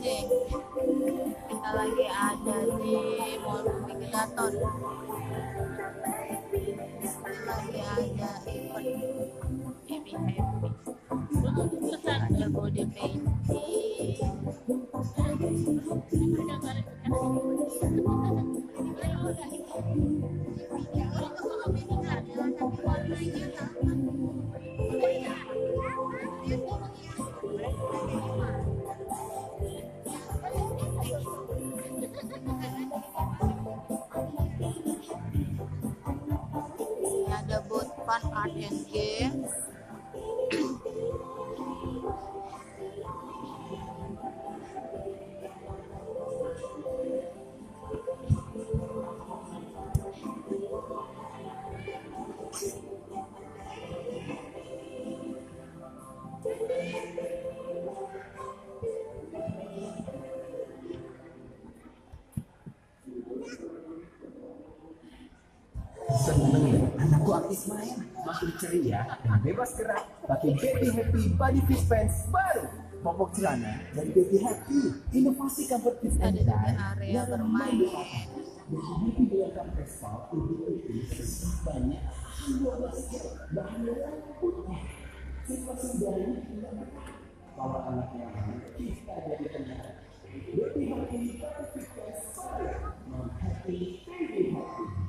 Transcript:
nih, kita lagi ada di Mall Bumi Kreator. Lagi ada event happy ada body painting, ada both fun art and games. Seneng ya, anakku aktif main, makin ceria dan bebas gerak. Pakai Baby Happy Body Fit Pants baru. Popok celana dari Baby Happy, inovasi comfort fit and Ada juga style area yang bermain. Baby Happy dilakukan festival untuk sebanyak 12 jam. Bahan rambutnya situasi dari kalau anaknya kita jadi tenang. Baby Happy Body Fit Pants baru. Happy Baby Happy.